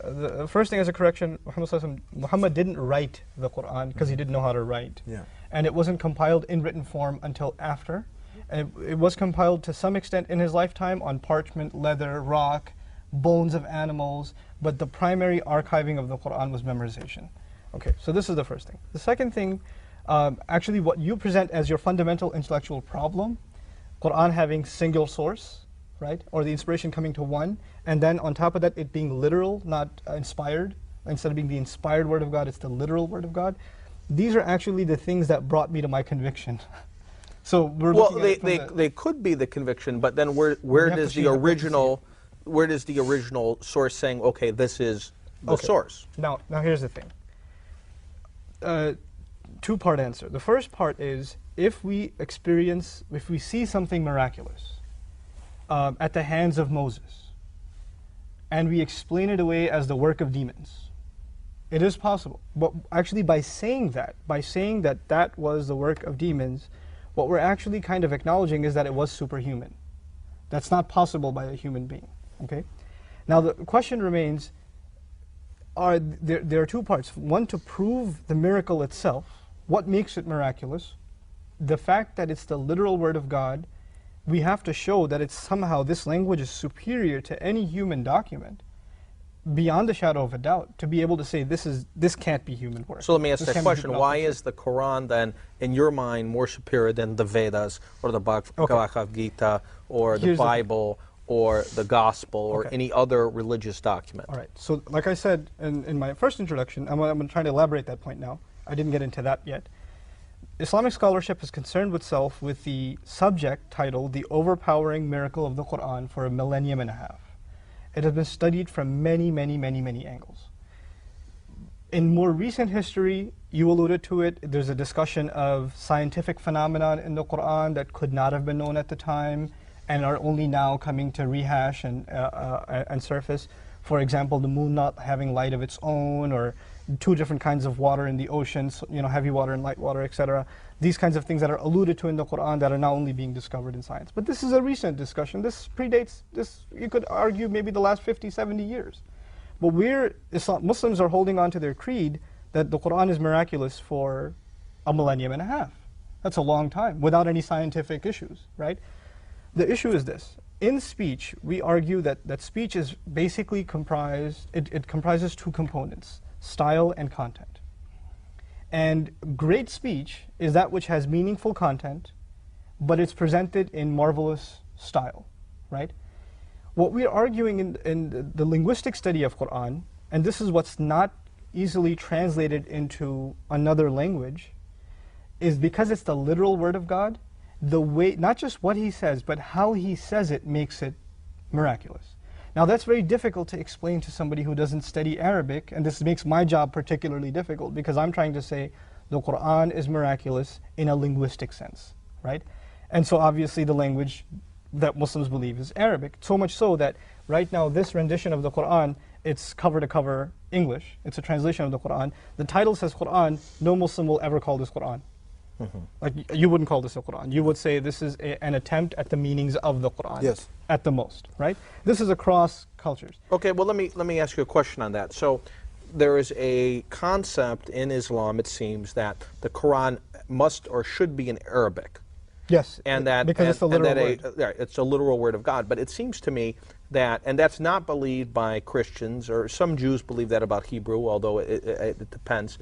the first thing as a correction, Muhammad didn't write the Quran because he didn't know how to write. Yeah. And it wasn't compiled in written form until after. And it was compiled to some extent in his lifetime on parchment, leather, rock, bones of animals, but the primary archiving of the Quran was memorization. Okay, so this is the first thing. The second thing, actually what you present as your fundamental intellectual problem, Quran having single source, right? Or the inspiration coming to one, and then on top of that it being literal, not inspired. Instead of being the inspired word of God, it's the literal word of God. These are actually the things that brought me to my conviction. So we're looking at it they could be the conviction, but then where does the original source saying, okay, this is the source? Now here's the thing. Two-part answer. The first part is if we see something miraculous at the hands of Moses, and we explain it away as the work of demons, it is possible. But actually by saying that that was the work of demons, what we're actually kind of acknowledging is that it was superhuman. That's not possible by a human being. Okay. Now the question remains, there are two parts. One, to prove the miracle itself. What makes it miraculous? The fact that it's the literal word of God. We have to show that it's somehow, this language is superior to any human document, beyond a shadow of a doubt, to be able to say this can't be human work. So let me ask that question. Why is the Quran then, in your mind, more superior than the Vedas or the Bhagavad Gita or the Bible or the Gospel or any other religious document? All right. So like I said in my first introduction, I'm going to try to elaborate that point now. I didn't get into that yet. Islamic scholarship is concerned itself with the subject titled The Overpowering Miracle of the Quran for a millennium and a half. It has been studied from many, many, many, many angles. In more recent history, you alluded to it, there's a discussion of scientific phenomenon in the Quran that could not have been known at the time and are only now coming to rehash and surface. For example, the moon not having light of its own, or two different kinds of water in the oceans, heavy water and light water, etc. These kinds of things that are alluded to in the Quran that are now only being discovered in science. But this is a recent discussion. This predates, you could argue, maybe the last 50, 70 years. But Muslims are holding on to their creed that the Quran is miraculous for a millennium and a half. That's a long time, without any scientific issues, right? The issue is this. In speech, we argue that speech is basically it comprises two components: style and content. And great speech is that which has meaningful content, but it's presented in marvelous style, right? What we're arguing in the linguistic study of Quran, and this is what's not easily translated into another language, is because it's the literal word of God, the way, not just what he says, but how he says it makes it miraculous. Now that's very difficult to explain to somebody who doesn't study Arabic, and this makes my job particularly difficult because I'm trying to say the Quran is miraculous in a linguistic sense, right? And so obviously the language that Muslims believe is Arabic, so much so that right now this rendition of the Quran, it's cover to cover English, it's a translation of the Quran. The title says Quran, no Muslim will ever call this Quran. Like you wouldn't call this a Quran. You would say this is an attempt at the meanings of the Quran. Yes. At the most, right? This is across cultures. Okay, well let me ask you a question on that. So there is a concept in Islam, it seems, that the Quran must or should be in Arabic. Yes, and that because it's the literal word. It's a literal word of God. But it seems to me that, and that's not believed by Christians, or some Jews believe that about Hebrew, although it depends.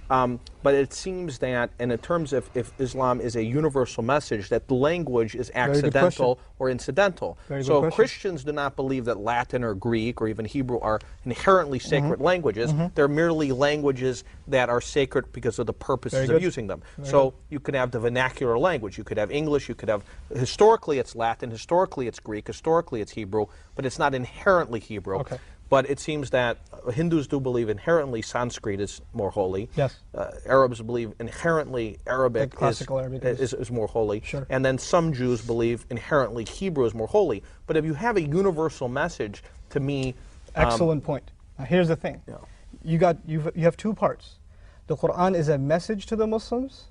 But it seems that, and in terms of if Islam is a universal message, that the language is accidental or incidental. So Christians do not believe that Latin or Greek or even Hebrew are inherently sacred languages. They're merely languages that are sacred because of the purposes of using them. So you could have the vernacular language. You could have English. You could have, historically it's Latin, historically it's Greek, historically it's Hebrew, but it's not inherently Hebrew. But it seems that Hindus do believe inherently Sanskrit is more holy. Yes. Arabs believe inherently Arabic, is more holy. Sure. And then some Jews believe inherently Hebrew is more holy. But if you have a universal message, to me... Excellent point. Now here's the thing. Yeah. You have two parts. The Quran is a message to the Muslims,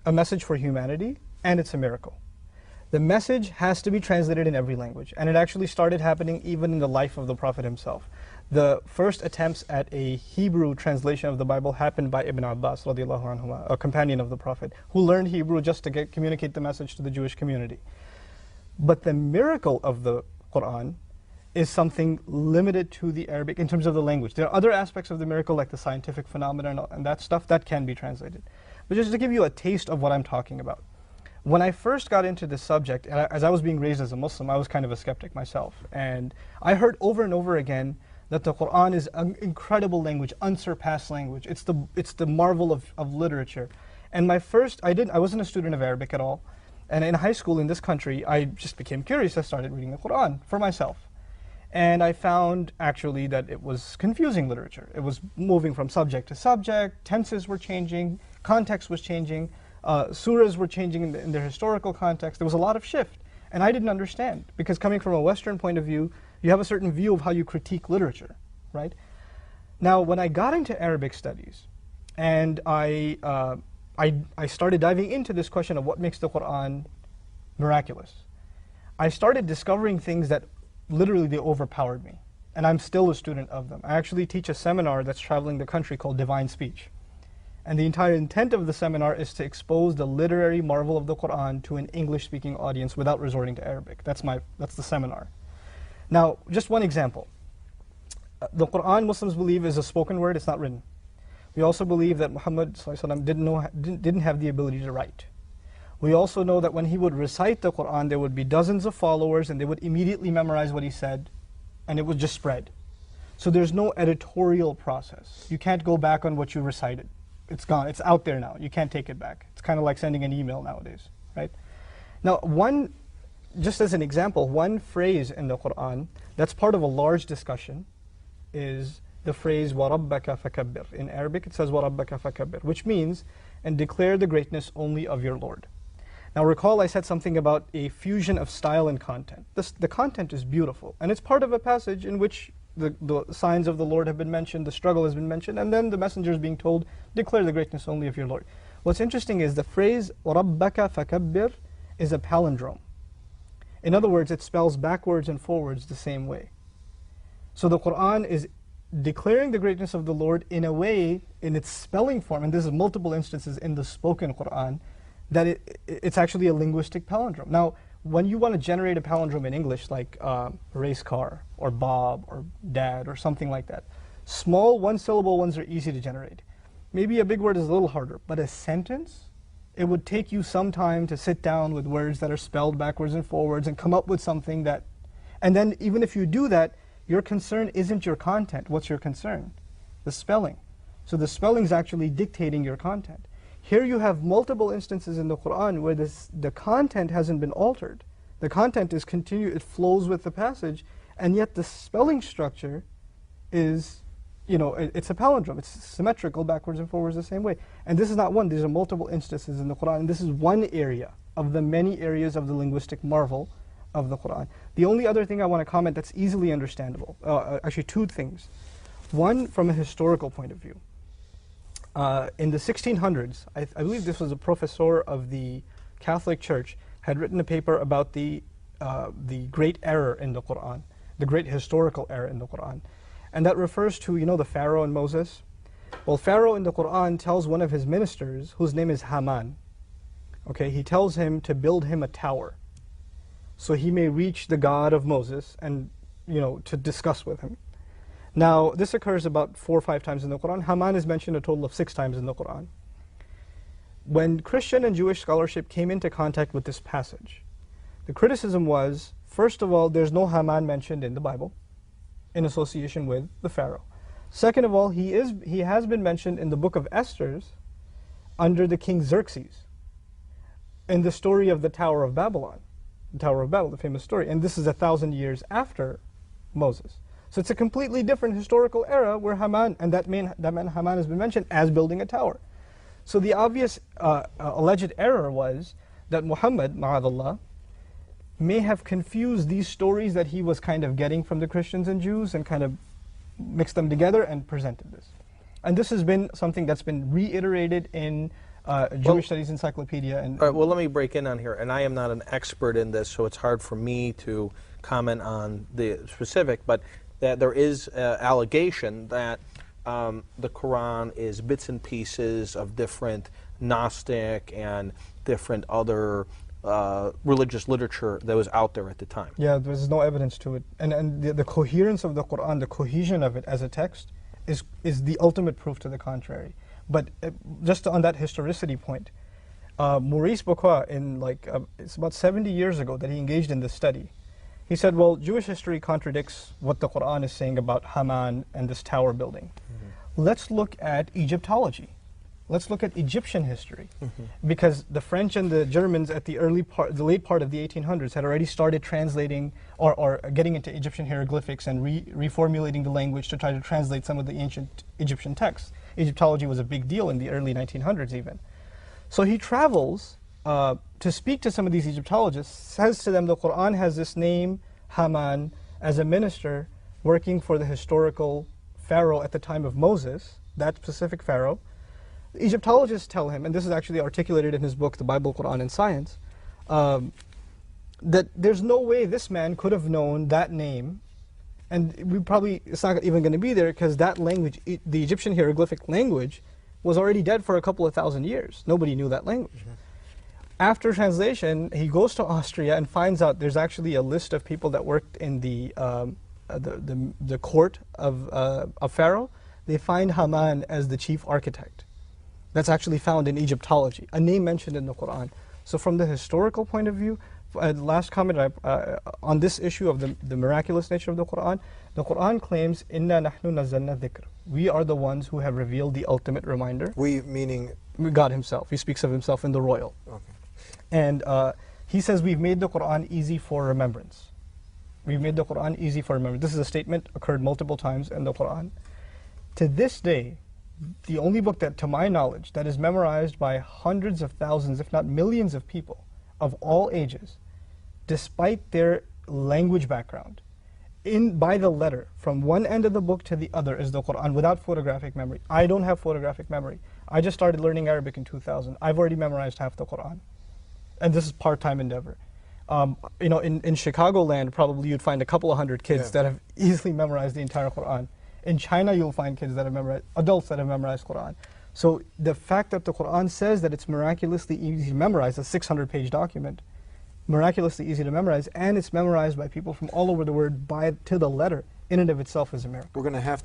a message for humanity, and it's a miracle. The message has to be translated in every language, and it actually started happening even in the life of the Prophet himself. The first attempts at a Hebrew translation of the Bible happened by Ibn Abbas, radiallahu anhuma, a companion of the Prophet, who learned Hebrew just to communicate the message to the Jewish community. But the miracle of the Quran is something limited to the Arabic in terms of the language. There are other aspects of the miracle, like the scientific phenomena and that stuff, that can be translated. But just to give you a taste of what I'm talking about. When I first got into this subject, and as I was being raised as a Muslim, I was kind of a skeptic myself. And I heard over and over again that the Quran is an incredible language, unsurpassed language. It's the marvel of literature. And I wasn't a student of Arabic at all. And in high school in this country, I just became curious. I started reading the Quran for myself. And I found actually that it was confusing literature. It was moving from subject to subject, tenses were changing, context was changing, surahs were changing in their historical context. There was a lot of shift. And I didn't understand, because coming from a Western point of view, you have a certain view of how you critique literature, right? Now, when I got into Arabic studies, and I started diving into this question of what makes the Quran miraculous, I started discovering things that literally they overpowered me. And I'm still a student of them. I actually teach a seminar that's traveling the country called Divine Speech. And the entire intent of the seminar is to expose the literary marvel of the Quran to an English-speaking audience without resorting to Arabic. That's the seminar. Now, just one example. The Quran, Muslims believe, is a spoken word, it's not written. We also believe that Muhammad ﷺ didn't have the ability to write. We also know that when he would recite the Quran, there would be dozens of followers and they would immediately memorize what he said, and it would just spread. So there's no editorial process. You can't go back on what you recited. It's gone, it's out there now. You can't take it back. It's kind of like sending an email nowadays, right? Now, just as an example, one phrase in the Quran that's part of a large discussion is the phrase وَرَبَّكَ فَكَبِّرْ. In Arabic it says وَرَبَّكَ فَكَبِّرْ, which means, and declare the greatness only of your Lord. Now recall I said something about a fusion of style and content. The content is beautiful, and it's part of a passage in which the signs of the Lord have been mentioned, the struggle has been mentioned, and then the messenger is being told, declare the greatness only of your Lord. What's interesting is the phrase وَرَبَّكَ فَكَبِّرْ is a palindrome. In other words, it spells backwards and forwards the same way. So the Quran is declaring the greatness of the Lord in a way, in its spelling form, and this is multiple instances in the spoken Quran, that it's actually a linguistic palindrome. Now, when you want to generate a palindrome in English, like race car, or Bob, or dad, or something like that, small one-syllable ones are easy to generate. Maybe a big word is a little harder, but a sentence, it would take you some time to sit down with words that are spelled backwards and forwards and come up with something that, and then even if you do that, your concern isn't your content. What's your concern? The spelling. So the spelling is actually dictating your content. Here you have multiple instances in the Quran where the content hasn't been altered. The content is continued, it flows with the passage, and yet the spelling structure is, it's a palindrome. It's symmetrical, backwards and forwards the same way. And this is not one, these are multiple instances in the Quran, and this is one area of the many areas of the linguistic marvel of the Quran. The only other thing I want to comment that's easily understandable, actually two things. One, from a historical point of view. In the 1600s, I believe this was a professor of the Catholic Church, had written a paper about the great error in the Quran, the great historical error in the Quran. And that refers to, the Pharaoh and Moses. Well, Pharaoh in the Quran tells one of his ministers, whose name is Haman, okay, he tells him to build him a tower, so he may reach the God of Moses and, to discuss with him. Now, this occurs about 4 or 5 times in the Quran. Haman is mentioned a total of 6 times in the Quran. When Christian and Jewish scholarship came into contact with this passage, the criticism was, first of all, there's no Haman mentioned in the Bible in association with the Pharaoh. Second of all, he has been mentioned in the book of Estes under the king Xerxes in the story of the Tower of Babylon. The Tower of Babel, the famous story. And this is 1,000 years after Moses. So it's a completely different historical era where Haman, and that man Haman has been mentioned as building a tower. So the obvious alleged error was that Muhammad, ma'adallah, may have confused these stories that he was kind of getting from the Christians and Jews and kind of mixed them together and presented this. And this has been something that's been reiterated in Jewish Studies Encyclopedia. And all right, well, let me break in on here. And I am not an expert in this, so it's hard for me to comment on the specific, but that there is allegation that the Quran is bits and pieces of different Gnostic and different other religious literature that was out there at the time. Yeah, there's no evidence to it. And the coherence of the Quran, the cohesion of it as a text, is the ultimate proof to the contrary. But just on that historicity point, Maurice Bucquois, it's about 70 years ago that he engaged in this study. He said, well, Jewish history contradicts what the Quran is saying about Haman and this tower building. Let's look at Egyptology. Let's look at Egyptian history, because the French and the Germans at the late part of the 1800s had already started translating or getting into Egyptian hieroglyphics and reformulating the language to try to translate some of the ancient Egyptian texts. Egyptology was a big deal in the early 1900s even. So he travels to speak to some of these Egyptologists, says to them the Quran has this name, Haman, as a minister working for the historical pharaoh at the time of Moses, that specific pharaoh. The Egyptologists tell him, and this is actually articulated in his book, The Bible, Quran, and Science, that there's no way this man could have known that name, and it's not even going to be there because that language, the Egyptian hieroglyphic language, was already dead for a couple of thousand years. Nobody knew that language. After translation, he goes to Austria and finds out there's actually a list of people that worked in the court of Pharaoh. They find Haman as the chief architect. That's actually found in Egyptology, a name mentioned in the Quran. So from the historical point of view, last comment on this issue of the miraculous nature of the Quran claims, Inna nahnu nazzalna dhikr. We are the ones who have revealed the ultimate reminder. We meaning? God himself. He speaks of himself in the royal. Okay. And he says we've made the Quran easy for remembrance. We've made the Quran easy for remembrance. This is a statement occurred multiple times in the Quran. To this day, the only book that, to my knowledge, that is memorized by hundreds of thousands, if not millions of people of all ages, despite their language background, by the letter, from one end of the book to the other, is the Quran without photographic memory. I don't have photographic memory. I just started learning Arabic in 2000. I've already memorized half the Quran. And this is part-time endeavor. In Chicagoland, probably you'd find a couple of hundred kids that have easily memorized the entire Quran. In China, you'll find kids that have memorized, adults that have memorized Quran. So the fact that the Quran says that it's miraculously easy to memorize, a 600-page document, miraculously easy to memorize, and it's memorized by people from all over the world to the letter, in and of itself is a miracle. We're going to have